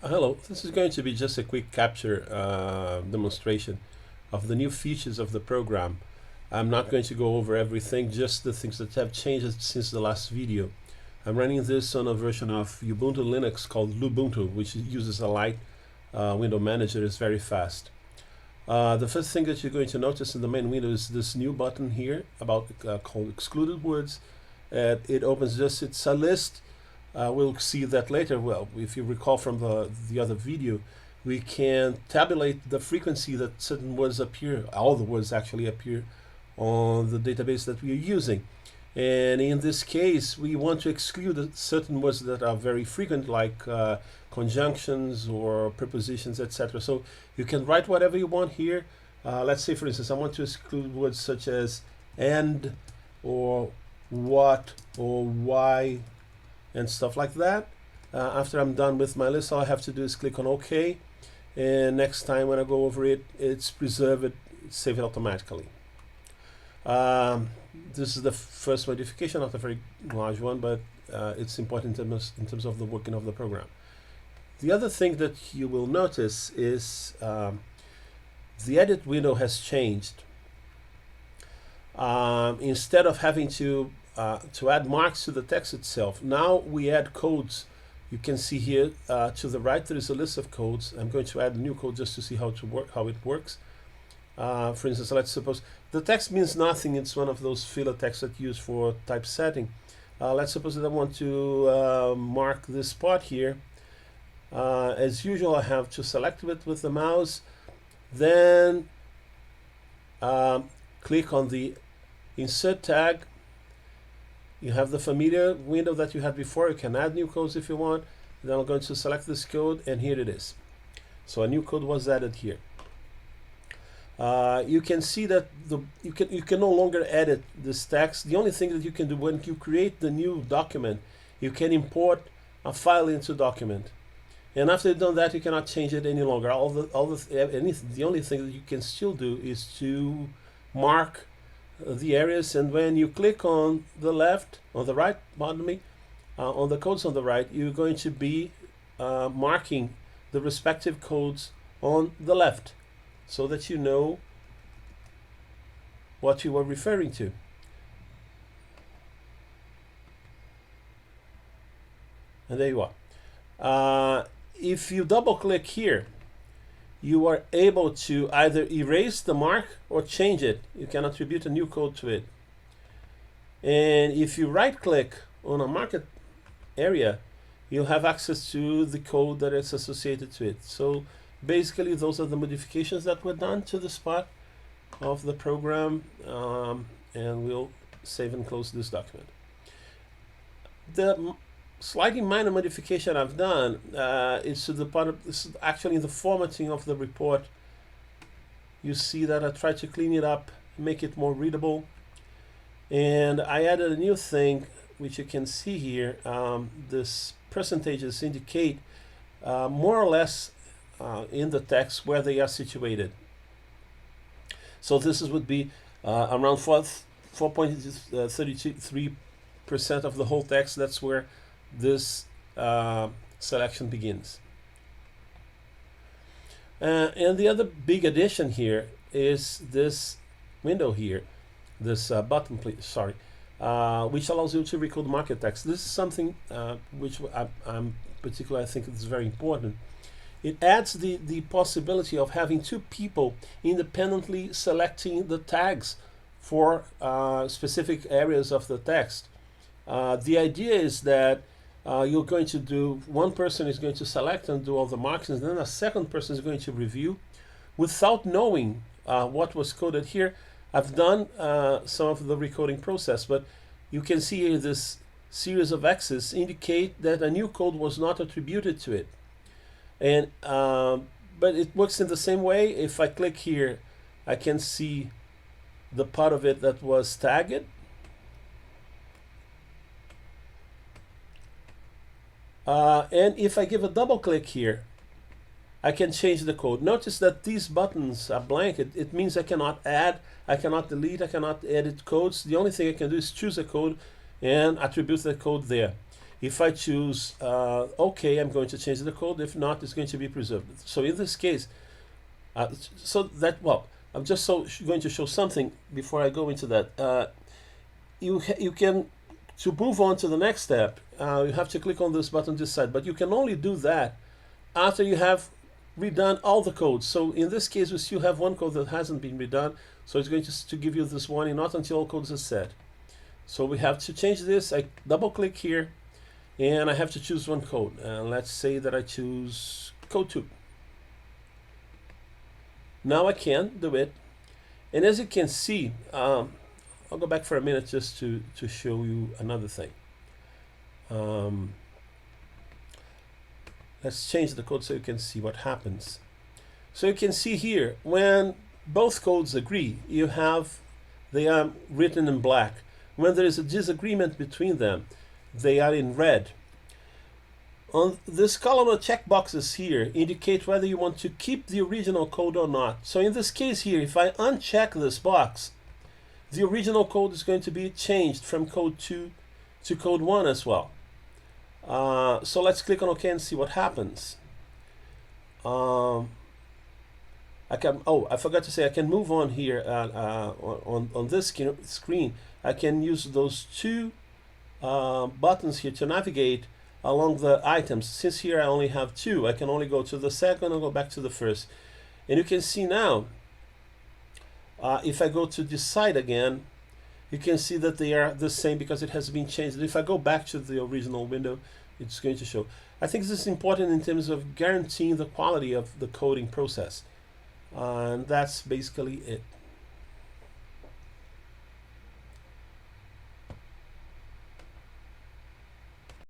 Hello, this is going to be just a quick capture demonstration of the new features of the program. I'm not going to go over everything, just the things that have changed since the last video. I'm running this on a version of Ubuntu Linux called Lubuntu, which uses a light window manager. It's very fast. The first thing that you're going to notice in the main window is this new button here about called excluded words. It opens it's a list. We'll see that later. Well, if you recall from the other video, we can tabulate the frequency that certain words appear, all the words actually appear on the database that we are using. And in this case, we want to exclude certain words that are very frequent, like conjunctions or prepositions, etc. So you can write whatever you want here. Let's say, for instance, I want to exclude words such as and, or what, or why, and stuff like that. After I'm done with my list, all I have to do is click on OK, and next time when I go over it, it's preserved, save it automatically. This is the first modification, not a very large one, but it's important in terms of the working of the program. The other thing that you will notice is the edit window has changed. Instead of having to add marks to the text itself, now we add codes. You can see here to the right there is a list of codes. I'm going to add a new code just to see how it works. For instance, let's suppose the text means nothing. It's one of those filler texts that you use for typesetting. Let's suppose that I want to mark this spot here. As usual, I have to select it with the mouse, then click on the insert tag. You have the familiar window that you had before. You can add new codes if you want. Then I'm going to select this code, and here it is. So a new code was added here. You can see that you can no longer edit this text. The only thing that you can do when you create the new document, you can import a file into document. And after you've done that, you cannot change it any longer. The only thing that you can still do is to mark the areas, and when you click on the right, pardon me, on the codes on the right, you're going to be marking the respective codes on the left, so that you know what you are referring to. And there you are. If you double click here, you are able to either erase the mark or change it. You can attribute a new code to it. And if you right click on a marked area, you'll have access to the code that is associated to it. So basically, those are the modifications that were done to the spot of the program, and we'll save and close this document. The slightly minor modification I've done is to the part of this is actually in the formatting of the report. You see that I tried to clean it up, make it more readable, and I added a new thing which you can see here. This percentages indicate more or less in the text where they are situated. So this would be around 4.33% of the whole text. That's where this selection begins. And the other big addition here is this window here, this button, which allows you to recode market text. This is something which I'm particularly, I think it's very important. It adds the possibility of having two people independently selecting the tags for specific areas of the text. The idea is that you're going to do, one person is going to select and do all the markings, and then a second person is going to review without knowing what was coded here. I've done some of the recoding process, but you can see here this series of X's indicate that a new code was not attributed to it. And but it works in the same way. If I click here, I can see the part of it that was tagged. And if I give a double click here, I can change the code. Notice that these buttons are blank. It means I cannot add, I cannot delete, I cannot edit codes. The only thing I can do is choose a code and attribute the code there. If I choose OK, I'm going to change the code. If not, it's going to be preserved. So in this case, I'm just going to show something before I go into that. You can, to move on to the next step, you have to click on this button this side, but you can only do that after you have redone all the codes. So in this case, we still have one code that hasn't been redone, so it's going to give you this warning, not until all codes are set. So we have to change this. I double click here, and I have to choose one code. Let's say that I choose code 2. Now I can do it, and as you can see, I'll go back for a minute just to show you another thing. Let's change the code so you can see what happens. So you can see here, when both codes agree, they are written in black. When there is a disagreement between them, they are in red. On this column of checkboxes here indicate whether you want to keep the original code or not. So in this case here, if I uncheck this box, the original code is going to be changed from code 2 to code 1 as well. So let's click on OK and see what happens. I forgot to say I can move on here on this screen. I can use those two buttons here to navigate along the items. Since here I only have 2, I can only go to the second and go back to the first. And you can see now, if I go to this side again, you can see that they are the same because it has been changed. If I go back to the original window, it's going to show. I think this is important in terms of guaranteeing the quality of the coding process. And that's basically it.